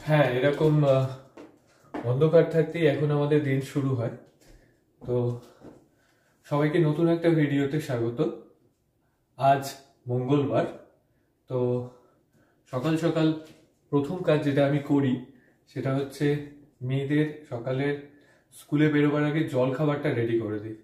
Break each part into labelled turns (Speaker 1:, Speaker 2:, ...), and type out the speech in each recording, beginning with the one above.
Speaker 1: হ্যাঁ, এরকম অন্ধকার থাকতেই এখন আমাদের দিন শুরু হয়। তো সবাইকে নতুন একটা ভিডিওতে স্বাগত। আজ মঙ্গলবার। তো সকাল সকাল প্রথম কাজ যেটা আমি করি সেটা হচ্ছে মেয়েদের সকালের স্কুলে বেরোবার আগে জল খাবারটা রেডি করে দিই।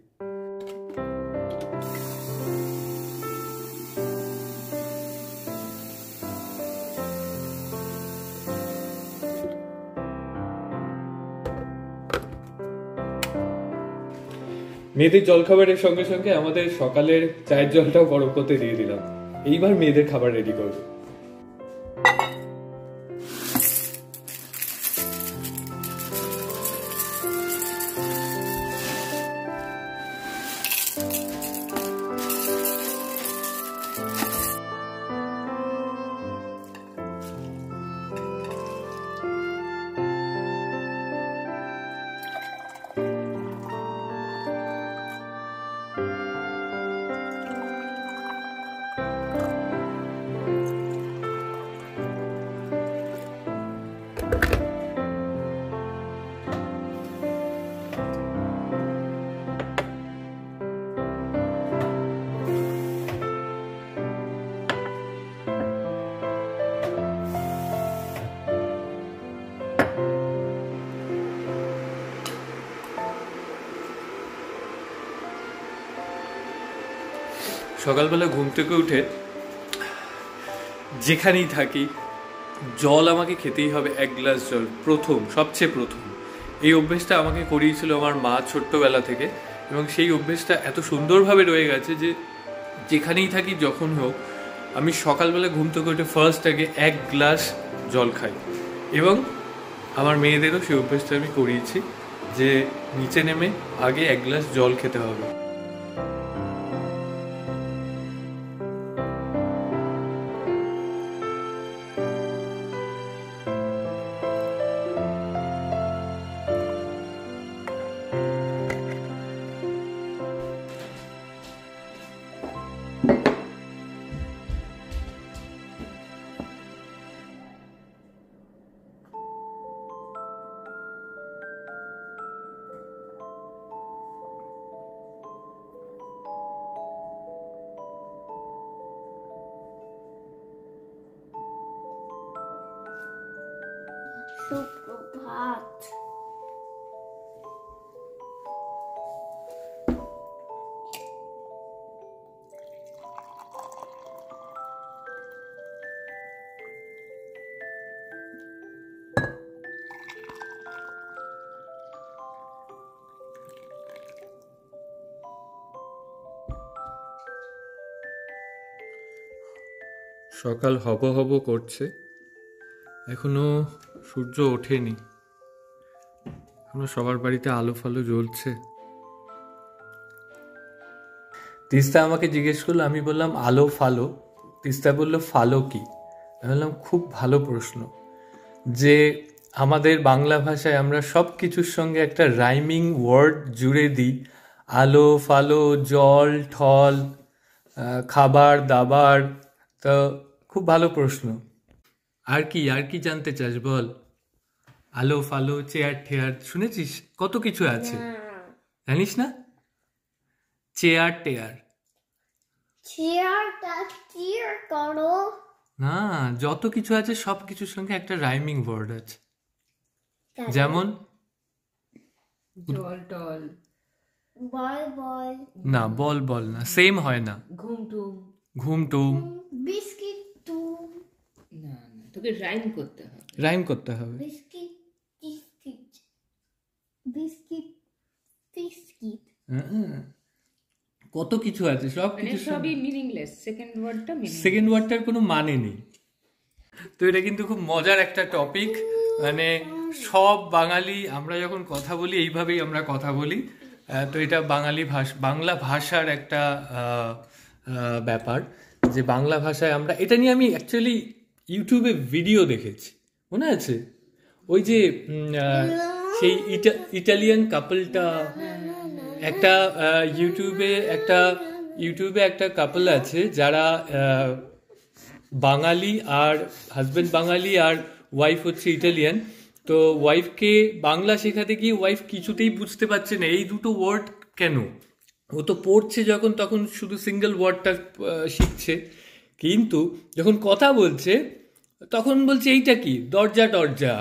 Speaker 1: মেয়েদের জলখাবারের সঙ্গে সঙ্গে আমাদের সকালের চায়ের জলটাও গরম করতে দিয়ে দিলাম। এইবার মেয়েদের খাবার রেডি করবো। সকালবেলা ঘুম থেকে উঠে যেখানেই থাকি জল আমাকে খেতেই হবে, এক গ্লাস জল সবচেয়ে প্রথম। এই অভ্যেসটা আমাকে করিয়েছিল আমার মা ছোট্টবেলা থেকে, এবং সেই অভ্যেসটা এত সুন্দরভাবে রয়ে গেছে যে যেখানেই থাকি যখন হোক আমি সকালবেলা ঘুম থেকে উঠে ফার্স্ট আগে এক গ্লাস জল খাই। এবং আমার মেয়েদেরও সেই অভ্যেসটা আমি করিয়েছি যে নিচে নেমে আগে এক গ্লাস জল খেতে হবে।
Speaker 2: সুপ্রভাত।
Speaker 1: সকাল হব হব করছে, এখনো সূর্য ওঠেনি, এখনো সবার বাড়িতে আলো ফালো জ্বলছে। তিস্তা আমাকে জিজ্ঞেস করলো, আমি বললাম আলো ফালো। তিস্তা বলল ফালো কি? আমি বললাম খুব ভালো প্রশ্ন, যে আমাদের বাংলা ভাষায় আমরা সব কিছুর সঙ্গে একটা রাইমিং ওয়ার্ড জুড়ে দিই, আলো ফালো, জল ঠল, খাবার দাবার। তো খুব ভালো প্রশ্ন। আর কি জানতে চাস বল? আলো ফালো, চেয়ার ঠেয়ার শুনেছিস? কত কিছু আছে, জানিস না? চেয়ার টেয়ার
Speaker 2: করো
Speaker 1: না, যত কিছু আছে সব কিছুর সঙ্গে একটা রাইমিং ওয়ার্ড আছে। যেমন
Speaker 3: জল টল,
Speaker 2: বল বল
Speaker 1: না, বল বল না, সেম হয় না। ঘুম টুম
Speaker 2: বিস্কিট টুম।
Speaker 3: না না, তোকে রাইম করতে হবে।
Speaker 1: রাইম করতে হবে।
Speaker 2: Biscuit biscuit biscuit biscuit.
Speaker 1: কত কিছু আছে, সব
Speaker 3: মানে
Speaker 1: কিছু
Speaker 3: সবই মিনিংলেস। সেকেন্ড ওয়ার্ডটা মিনিংলেস।
Speaker 1: সেকেন্ড ওয়ার্ডটার কোনো মানে নেই। তো এটা কিন্তু খুব মজার একটা টপিক। মানে সব বাঙালি আমরা যখন কথা বলি এইভাবেই আমরা কথা বলি। তো এটা বাংলা ভাষার একটা ব্যাপার, যে বাংলা ভাষায় আমরা এটা নিয়ে আমি অ্যাকচুয়ালি ইউটিউবে ভিডিও দেখেছি, মনে আছে? ওই যে সেই ইটালিয়ান কাপলটা, একটা ইউটিউবে একটা কাপল আছে যারা বাঙালি আর হাজবেন্ড বাঙালি আর ওয়াইফ হচ্ছে ইটালিয়ান। তো ওয়াইফকে বাংলা শেখাতে গিয়ে ওয়াইফ কিছুতেই বুঝতে পারছে না এই দুটো ওয়ার্ড কেন। ও তো পড়ছে যখন তখন শুধু সিঙ্গেল ওয়ার্ডটা শিখছে, কিন্তু যখন কথা বলছে তখন বলছে এইটা কি, দরজা টরজা,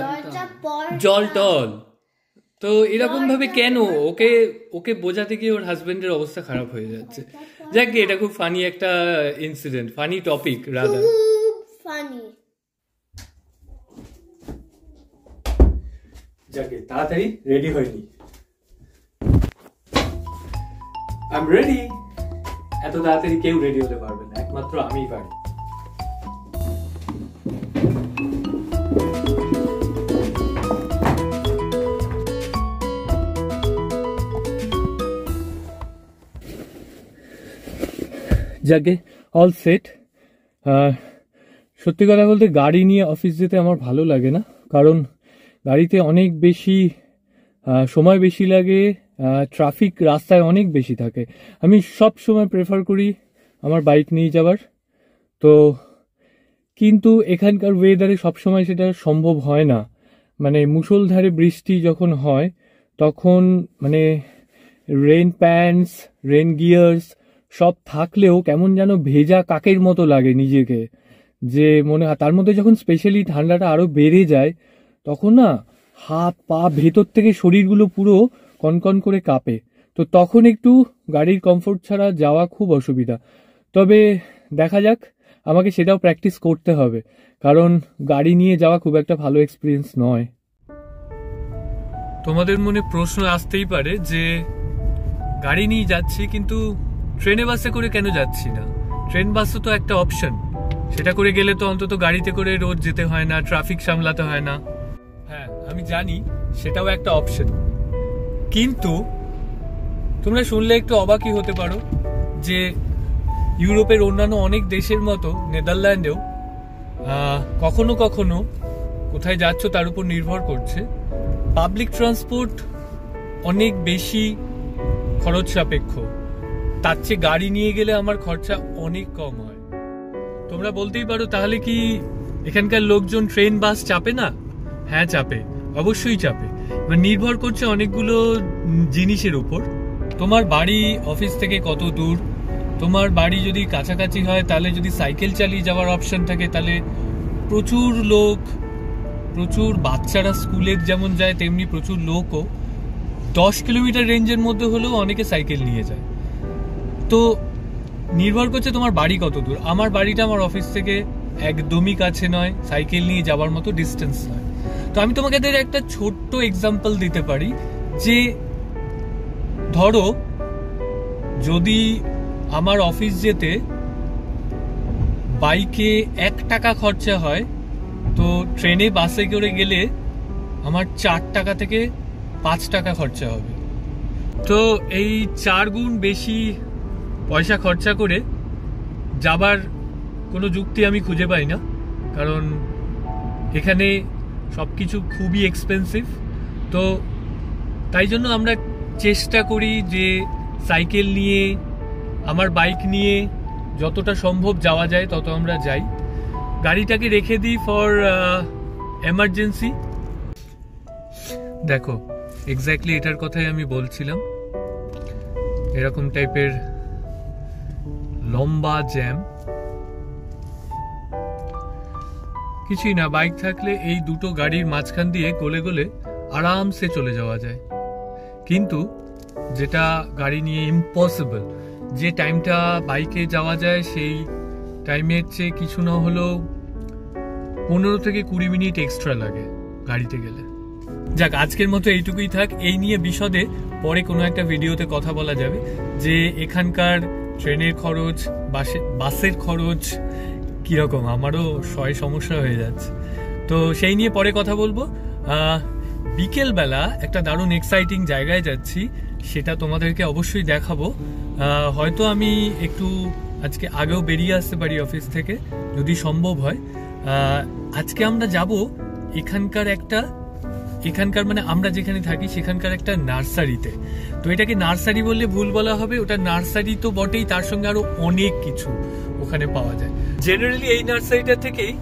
Speaker 2: দরজা পর্দা।
Speaker 1: জল টল। তো এরকম ভাবে কেন ওকে ওকে বোঝাতে গিয়ে ওর হাজবেন্ডের অবস্থা খারাপ হয়ে যাচ্ছে। যাক গে, এটা খুব ফানি একটা ইনসিডেন্ট, ফানি টপিক রাদার।
Speaker 2: খুব ফানি।
Speaker 1: যাকে তাড়াতাড়ি রেডি হয়নি। I am ready. এত তাড়াতাড়ি কেউ রেডি হতে পারবে না, একমাত্র আমিই পারি। যাকে অল সেট। সত্যি কথা বলতে গাড়ি নিয়ে অফিস যেতে আমার ভালো লাগে না, কারণ গাড়িতে অনেক বেশি সময় বেশি লাগে, ট্রাফিক রাস্তায় অনেক বেশি থাকে। আমি সব সময় প্রেফার করি আমার বাইক নিয়ে যাওয়ার। তো কিন্তু এখানকার ওয়েদারে সবসময় সেটা সম্ভব হয় না। মানে মুষলধারে বৃষ্টি যখন হয় তখন মানে রেন প্যান্টস, রেন গিয়ার্স সব থাকলেও কেমন যেন ভেজা কাকের মতো লাগে নিজেকে, যে মনে হয় তার মধ্যে যখন স্পেশালি ঠান্ডাটা আরো বেড়ে যায় তখন না হাত পা ভেতর থেকে শরীরগুলো পুরো কনকন করে কাঁপে। তো তখন একটু গাড়ির কমফোর্ট ছাড়া যাওয়া খুব অসুবিধা। তবে দেখা যাক, আমাকে সেটাও প্র্যাকটিস করতে হবে, কারণ গাড়ি নিয়ে যাওয়া খুব একটা ভালো এক্সপিরিয়েন্স নয়। তোমাদের মনে প্রশ্ন আসতেই পারে যে গাড়ি নিয়ে যাচ্ছি কিন্তু ট্রেনে বাসে করে কেন যাচ্ছি না? ট্রেন বাসও তো একটা অপশন, সেটা করে গেলে তো অন্তত গাড়িতে করে রোজ যেতে হয় না, ট্রাফিক সামলাতে হয় না। হ্যাঁ আমি জানি সেটাও একটা অপশন, কিন্তু তোমরা শুনলে একটু অবাকই হতে পারো যে ইউরোপের অন্যান্য অনেক দেশের মতো নেদারল্যান্ডেও কখনো কখনো কোথায় যাচ্ছ তার উপর নির্ভর করছে, পাবলিক ট্রান্সপোর্ট অনেক বেশি খরচ সাপেক্ষ। তার চেয়ে গাড়ি নিয়ে গেলে আমার খরচা অনেক কম হয়। তোমরা বলতেই পারো তাহলে কি এখানকার লোকজন ট্রেন বাস চাপে না? হ্যাঁ চাপে, অবশ্যই চাপে। নির্ভর করছে অনেকগুলো জিনিসের উপর। তোমার বাড়ি অফিস থেকে কত দূর, তোমার বাড়ি যদি কাছাকাছি হয় তাহলে যদি সাইকেল চালিয়ে যাওয়ার অপশন থাকে তাহলে প্রচুর লোক, প্রচুর বাচ্চারা স্কুলের যেমন যায় তেমনি প্রচুর লোকও 10 কিলোমিটার রেঞ্জের মধ্যে হলেও অনেকে সাইকেল নিয়ে যায়। তো নির্ভর করছে তোমার বাড়ি কত দূর। আমার বাড়িটা আমার অফিস থেকে একদমই কাছে নয়, সাইকেল নিয়ে যাওয়ার মতো ডিস্টেন্স নয়। তো আমি তোমাকে একটা ছোট্ট এক্সাম্পল দিতে পারি যে ধরো যদি আমার অফিস যেতে বাইকে 1 টাকা খরচা হয়, তো ট্রেনে বাসে করে গেলে আমার 4 টাকা থেকে 5 টাকা খরচা হবে। তো এই 4 গুণ বেশি পয়সা খরচা করে যাবার কোনো যুক্তি আমি খুঁজে পাই না, কারণ এখানে সব কিছু খুবই এক্সপেন্সিভ। তো তাই জন্য আমরা চেষ্টা করি যে সাইকেল নিয়ে, আমার বাইক নিয়ে যতটা সম্ভব যাওয়া যায় তত আমরা যাই। গাড়িটাকে রেখে দিই ফর এমার্জেন্সি। দেখো এক্স্যাক্টলি এটার কথাই আমি বলছিলাম, এরকম টাইপের লম্বা জ্যাম, কিছুই না, বাইক থাকলে এই দুটো গাড়ির মাঝখান দিয়ে গলে গলে আরামসে চলে যাওয়া যায়। কিন্তু যেটা গাড়ি নিয়ে ইম্পসিবল, যে টাইমটা বাইকে যাওয়া যায় সেই টাইমের চেয়ে কিছু না হলেও 15 থেকে 20 মিনিট এক্সট্রা লাগে গাড়িতে গেলে। যাক, আজকের মতো এইটুকুই থাক। এই নিয়ে বিশদে পরে কোনো একটা ভিডিওতে কথা বলা যাবে যে এখানকার ট্রেনের খরচ, বাসের খরচ কিরকম, আমারও সমস্যা হয়ে যাচ্ছে। তো সেই নিয়ে পরে কথা বলবো। বিকেলবেলা একটা দারুণ এক্সাইটিং জায়গায় যাচ্ছি, সেটা তোমাদেরকে অবশ্যই দেখাবো। হয়তো আমি একটু আজকে আগেও বেরিয়ে আসতে পারি অফিস থেকে যদি সম্ভব হয়। আজকে আমরা যাব এখানকার মানে আমরা যেখানে থাকি সেখানকার একটা নার্সারিতে। তো এটাকে নার্সারি বললে ভুল বলা হবে, ওটা নার্সারি তো বটেই, তার সঙ্গে আরো অনেক কিছু ওখানে পাওয়া যায়। জেনারেলি এই নার্সারিটা থেকেই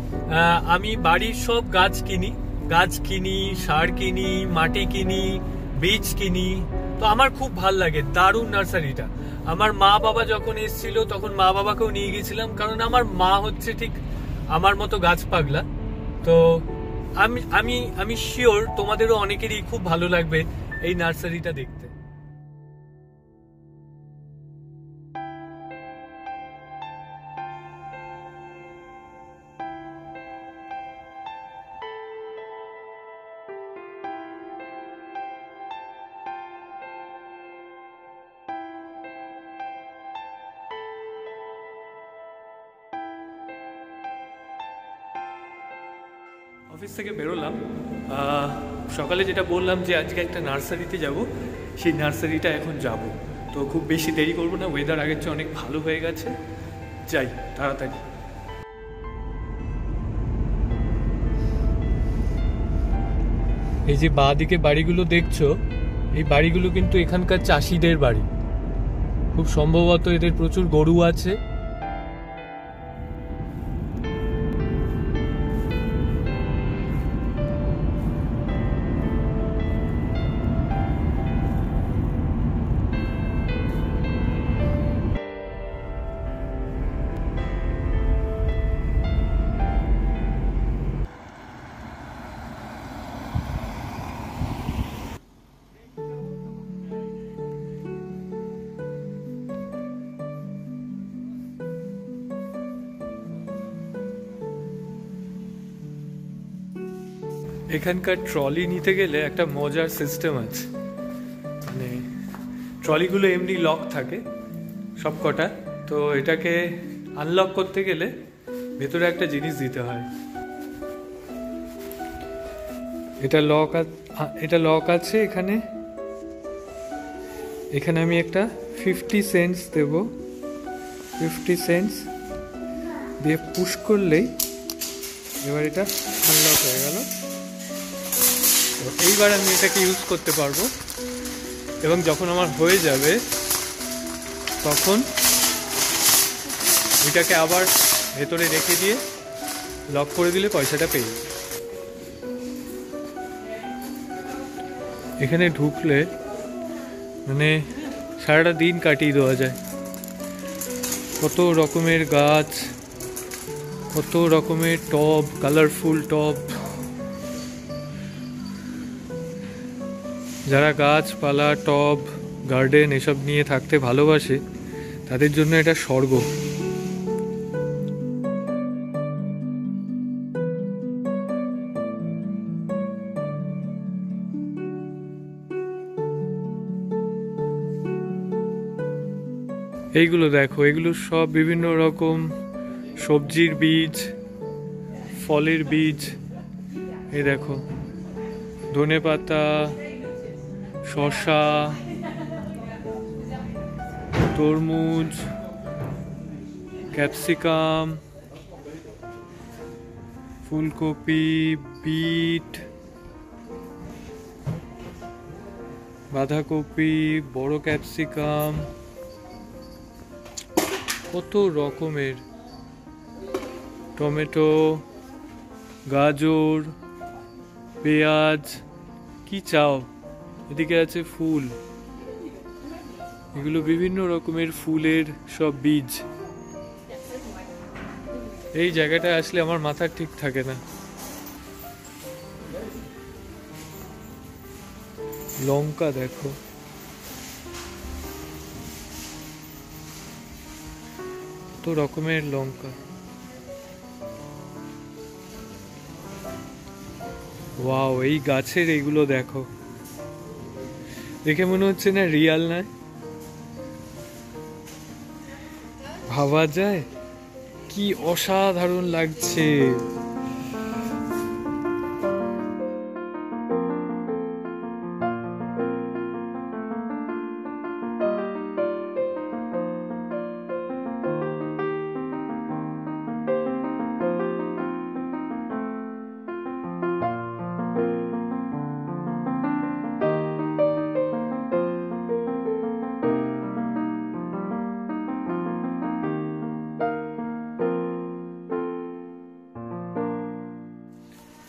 Speaker 1: আমি বাড়ির সব গাছ কিনি, সার কিনি, মাটি কিনি, বীজ কিনি। তো আমার খুব ভাল লাগে, দারুণ নার্সারিটা। আমার মা বাবা যখন এসেছিল তখন মা বাবাকেও নিয়ে গেছিলাম, কারণ আমার মা হচ্ছে ঠিক আমার মতো গাছ পাগলা। তো আমি আমি আমি শিওর তোমাদেরও অনেকেরই খুব ভালো লাগবে এই নার্সারিটা দেখতে। অফিস থেকে বেরোলাম, সকালে যেটা বললাম যে আজকে একটা নার্সারিতে যাব, সেই নার্সারিটা এখন যাব। তো খুব বেশি দেরি করব না, ওয়েদার আগের চেয়ে অনেক ভালো হয়ে গেছে, যাই তাড়াতাড়ি। এই যে বাঁ দিকে বাড়িগুলো দেখছো, এই বাড়িগুলো কিন্তু এখানকার চাষিদের বাড়ি। খুব সম্ভবত এদের প্রচুর গরু আছে। এখানকার ট্রলি নিতে গেলে একটা মজার সিস্টেম আছে, মানে ট্রলিগুলো এমনি লক থাকে সব কটা, তো এটাকে আনলক করতে গেলে ভেতরে একটা জিনিস দিতে হয়। এটা লক আছে এখানে। এখানে আমি একটা 50 সেন্টস দেব, 50 সেন্টস দিয়ে পুশ করলেই এবার এটা আনলক হয়ে গেল। তো এইবার আমি এটাকে ইউজ করতে পারবো, এবং যখন আমার হয়ে যাবে তখন এটাকে আবার ভেতরে রেখে দিয়ে লক করে দিলে পয়সাটা পেয়ে যাবে। এখানে ঢুকলে মানে সারাটা দিন কাটিয়ে দেওয়া যায়। কত রকমের গাছ, কত রকমের টব, কালারফুল টব। যারা গাছপালা, টব, গার্ডেন এসব নিয়ে থাকতে ভালোবাসে তাদের জন্য এটা স্বর্গ। এইগুলো দেখো, এগুলো সব বিভিন্ন রকম সবজির বীজ, ফলের বীজ। এই দেখো, ধনেপাতা, শসা, তরমুজ, ক্যাপসিকাম, ফুলকপি, বিট, বাঁধাকপি, বড় ক্যাপসিকাম, কত রকমের, টমেটো, গাজর, পেঁয়াজ, কি চাও। এদিকে আছে ফুল, এগুলো বিভিন্ন রকমের ফুলের সব বীজ। এই জায়গাটায় আসলে আমার মাথা ঠিক থাকে না। লঙ্কা দেখো, কত রকমের লঙ্কা। ওয়াও, এই গাছের এইগুলো দেখো, দেখে মনে হচ্ছে না রিয়াল নয়? ভাবা যায় কি অসাধারণ লাগছে।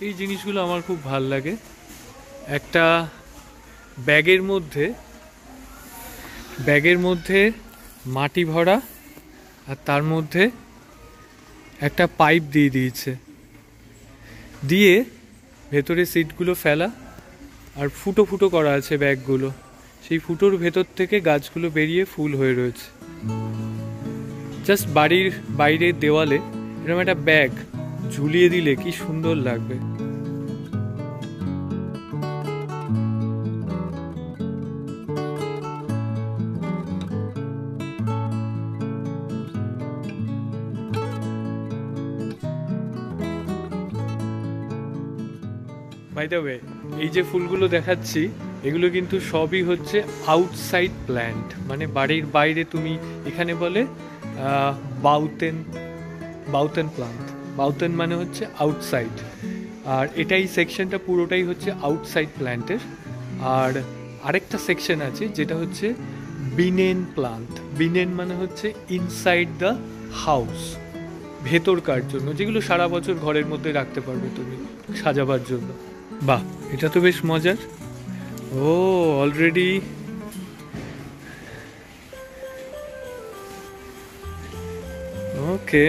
Speaker 1: এই জিনিসগুলো আমার খুব ভাল লাগে। একটা ব্যাগের মধ্যে মাটি ভরা, আর তার মধ্যে একটা পাইপ দিয়ে দিয়েছে, দিয়ে ভেতরে সিটগুলো ফেলা, আর ফুটো ফুটো করা আছে ব্যাগগুলো, সেই ফুটোর ভেতর থেকে গাছগুলো বেরিয়ে ফুল হয়ে রয়েছে। জাস্ট বাড়ির বাইরের দেওয়ালে এরকম একটা ব্যাগ ঝুলিয়ে দিলে কি সুন্দর লাগবে। বাই দ্য ওয়ে, এই যে ফুলগুলো দেখাচ্ছি এগুলো কিন্তু সবই হচ্ছে আউটসাইড প্ল্যান্ট, মানে বাড়ির বাইরে। তুমি এখানে বলে বাউতেন প্লান্ট। বাউতেন মানে হচ্ছে আউটসাইড, আর এটাই সেকশনটা পুরোটাই হচ্ছে আউটসাইড প্ল্যান্টের। আর আরেকটা সেকশন আছে যেটা হচ্ছে বিনেন প্লান্ট। বিনেন মানে হচ্ছে ইনসাইড দ্য হাউস, ভেতরকার জন্য, যেগুলো সারা বছর ঘরের মধ্যে রাখতে পারবে তুমি সাজাবার জন্য। বাহ, এটা তো বেশ মজার। ও অলরেডি ওকে।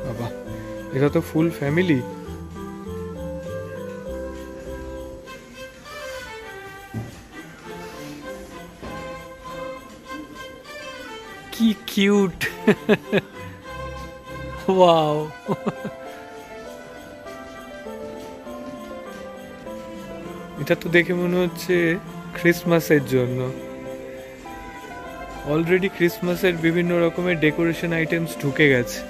Speaker 1: বাবা, এটা তো ফুল ফ্যামিলি। কি কিউট! ওয়াও, এটা তো দেখে মনে হচ্ছে ক্রিসমাসের জন্য। অলরেডি ক্রিসমাসের বিভিন্ন রকমের ডেকোরেশন আইটেমস ঢুকে গেছে।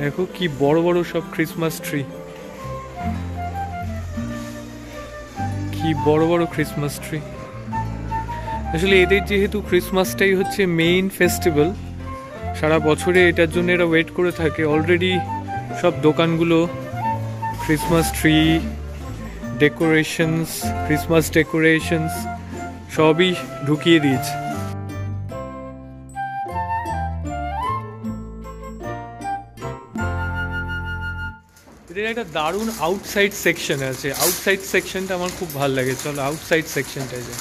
Speaker 1: দেখো কি বড় বড় সব ক্রিসমাস ট্রি, কি বড় বড় ক্রিসমাস ট্রি। আসলে এদের যেহেতু ক্রিসমাসটাই হচ্ছে মেইন ফেস্টিভ্যাল, সারা বছরে এটার জন্য এরা ওয়েট করে থাকে। অলরেডি সব দোকানগুলো Christmas tree decorations, Christmas decorations সবই ঢুকিয়ে দিয়েছে। এদের একটা দারুণ আউটসাইড সেকশন আছে। আউটসাইড সেকশনটা আমার খুব ভালো লাগে। চলো আউটসাইড সেকশনটায় যাই।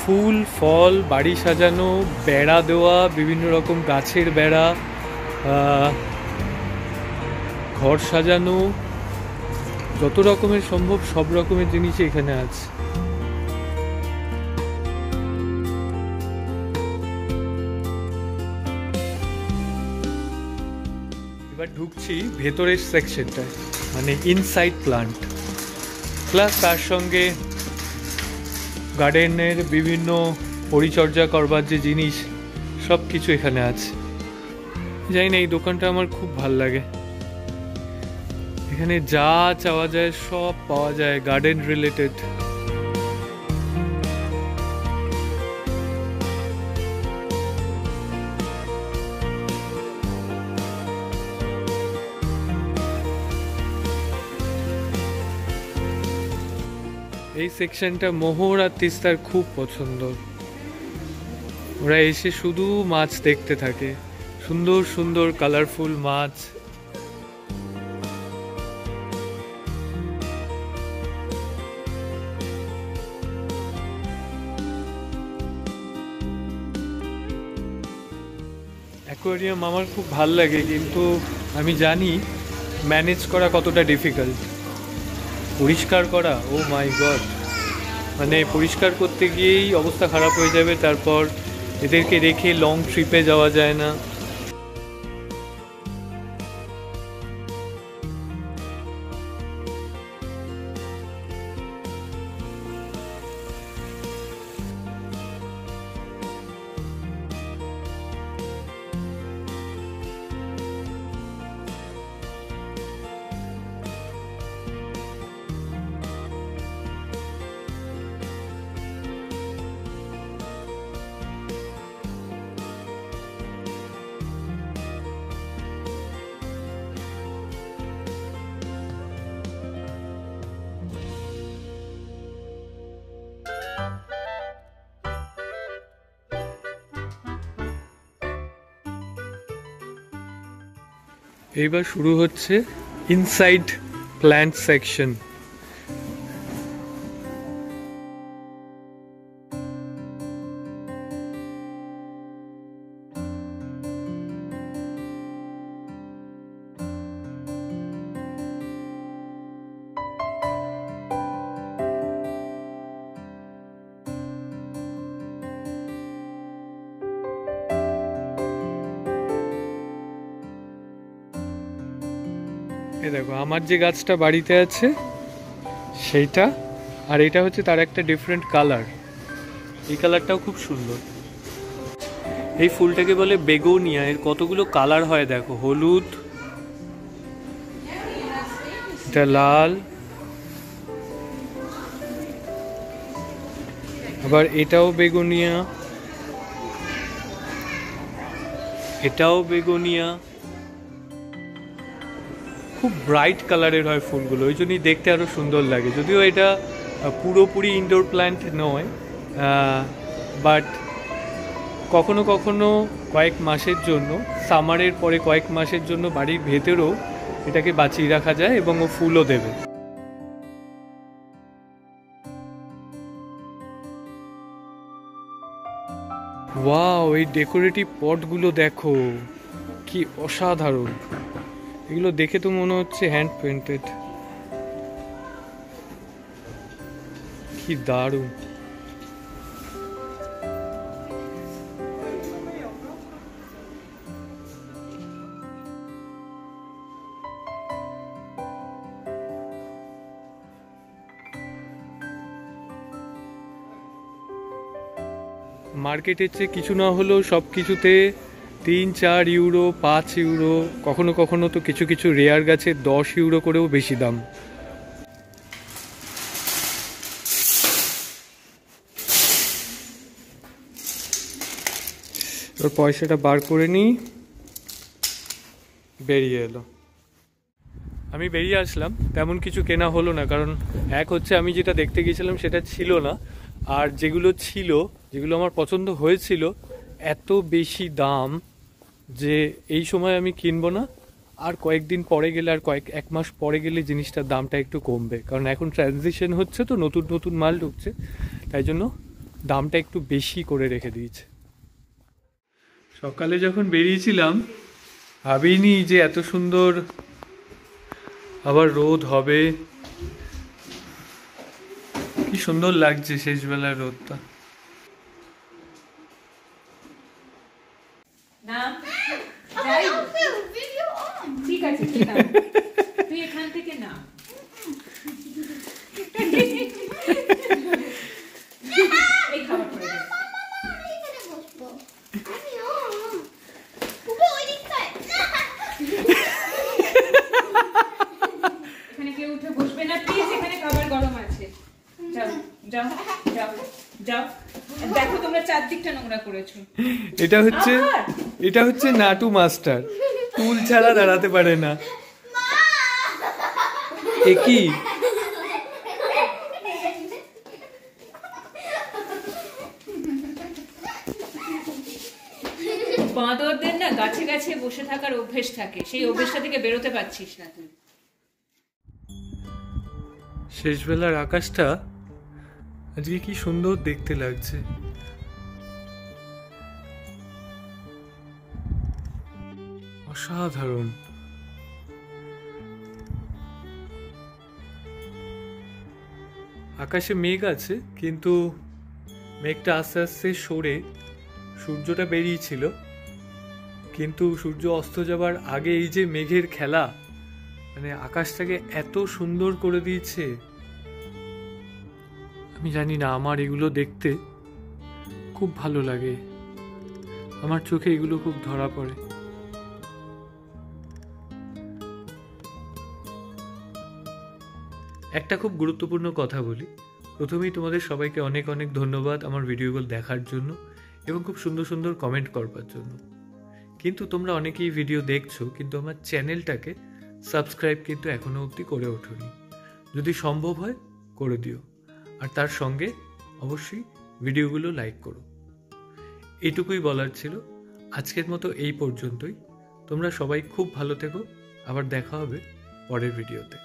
Speaker 1: ফুল ফল, বাড়ি সাজানো, বেড়া দেওয়া, বিভিন্ন রকম গাছের বেড়া, ঘর সাজানো, যত রকমের সম্ভব সব রকমের জিনিসই এখানে আছে। এবার ঢুকছি ভেতরের সেকশনটায়, মানে ইনসাইড প্লান্ট, প্লাস তার সঙ্গে গার্ডেনের বিভিন্ন পরিচর্যা করবার যে জিনিস সব কিছু এখানে আছে। জানি না, এই দোকানটা আমার খুব ভাল লাগে। এখানে যা চাওয়া যায় সব পাওয়া যায় গার্ডেন রিলেটেড। এই সেকশনটা মোহর আর তিস্তার খুব পছন্দ। ওরা এসে শুধু মাছ দেখতে থাকে, সুন্দর সুন্দর কালারফুল মাছ। অ্যাকোয়ারিয়াম আমার খুব ভাল লাগে, কিন্তু আমি জানি ম্যানেজ করা কতটা ডিফিকাল্ট। পরিষ্কার করা, ও মাই গড, মানে পরিষ্কার করতে গিয়েই অবস্থা খারাপ হয়ে যাবে। তারপর এদেরকে রেখে লং ট্রিপে যাওয়া যায় না। এইবার শুরু হচ্ছে ইনসাইড প্ল্যান্ট সেকশন। এই দেখো আমার যে গাছটা বাড়িতে আছে সেইটা, আর এটা হচ্ছে তার একটা ডিফারেন্ট কালার। এই কালারটাও খুব সুন্দর। এই ফুলটাকে বলে বেগোনিয়া। এর কতগুলো কালার হয় দেখো, হলুদ, এটা লাল, আবার এটাও বেগোনিয়া, এটাও বেগোনিয়া। খুব ব্রাইট কালারের হয় ফুলগুলো, ওই জন্যই দেখতে আরও সুন্দর লাগে। যদিও এটা পুরোপুরি ইনডোর প্ল্যান্ট নয়, বাট কখনো কখনো কয়েক মাসের জন্য, সামারের পরে কয়েক মাসের জন্য বাড়ির ভেতরেও এটাকে বাঁচিয়ে রাখা যায় এবং ও ফুলও দেবে। ওয়াও, এই ডেকোরেটিভ পটগুলো দেখো কি অসাধারণ। এগুলো দেখে তো মনে হচ্ছে হ্যান্ড পেন্টেড। কি দারুণ। মার্কেটের চেয়ে কিছু না হলেও সব কিছুতে 3-4 ইউরো, 5 ইউরো, কখনো কখনো তো কিছু কিছু রেয়ার গাছে 10 ইউরো করেও বেশি দাম। এবার পয়সাটা বার করে নিই, বেরিয়ে এলো। আমি বেরিয়ে আসলাম, তেমন কিছু কেনা হলো না, কারণ এক হচ্ছে আমি যেটা দেখতে গিয়েছিলাম সেটা ছিল না, আর যেগুলো ছিল, যেগুলো আমার পছন্দ হয়েছিল, এত বেশি দাম যে এই সময় আমি কিনবো না। আর কয়েকদিন পরে গেলে, আর এক মাস পরে গেলে জিনিসটার দামটা একটু কমবে, কারণ এখন ট্রানজিশন হচ্ছে তো, নতুন নতুন মাল ঢুকছে, তাই জন্য দামটা একটু বেশি করে রেখে দিয়েছে। সকালে যখন বেরিয়েছিলাম ভাবিনি যে এত সুন্দর আবার রোদ হবে। কি সুন্দর লাগছে শেষবেলার রোদটা।
Speaker 3: ঠিক আছে, তুই এখান থেকে না, এই খাবার করে দে। এখানে কেউ উঠে বসবে না প্লিজ, এখানে খাবার গরম আছে। যাও যাও যাও যাও, দেখো তোমরা চারদিকটা নোংরা করেছো।
Speaker 1: এটা হচ্ছে নাটু মাস্টার, টুল ছাড়া দাঁড়াতে পারে না। এ কি
Speaker 3: বাঁদরদের না গাছে গাছে বসে থাকার অভ্যেস থাকে, সেই অভ্যেসটা থেকে বেরোতে পারছিস না তুই।
Speaker 1: শেষবেলার আকাশটা আজকে কি সুন্দর দেখতে লাগছে। অসাধারণ। আকাশে মেঘ আছে, কিন্তু মেঘটা আস্তে আস্তে সরে সূর্যটা বেরিয়েছিল, কিন্তু সূর্য অস্ত যাবার আগে এই যে মেঘের খেলা, মানে আকাশটাকে এত সুন্দর করে দিয়েছে। আমি জানি না, আমার এগুলো দেখতে খুব ভালো লাগে, আমার চোখে এগুলো খুব ধরা পড়ে। একটা খুব গুরুত্বপূর্ণ কথা বলি, প্রথমেই তোমাদের সবাইকে অনেক অনেক ধন্যবাদ আমার ভিডিওগুলো দেখার জন্য এবং খুব সুন্দর সুন্দর কমেন্ট করবার জন্য। কিন্তু তোমরা অনেকেই ভিডিও দেখছো, কিন্তু আমার চ্যানেলটাকে সাবস্ক্রাইব কিন্তু এখনো অবধি করে ওঠোনি। যদি সম্ভব হয় করে দিও, আর তার সঙ্গে অবশ্যই ভিডিওগুলো লাইক করো। এইটুকুই বলার ছিল। আজকের মতো এই পর্যন্তই। তোমরা সবাই খুব ভালো থেকো, আবার দেখা হবে পরের ভিডিওতে।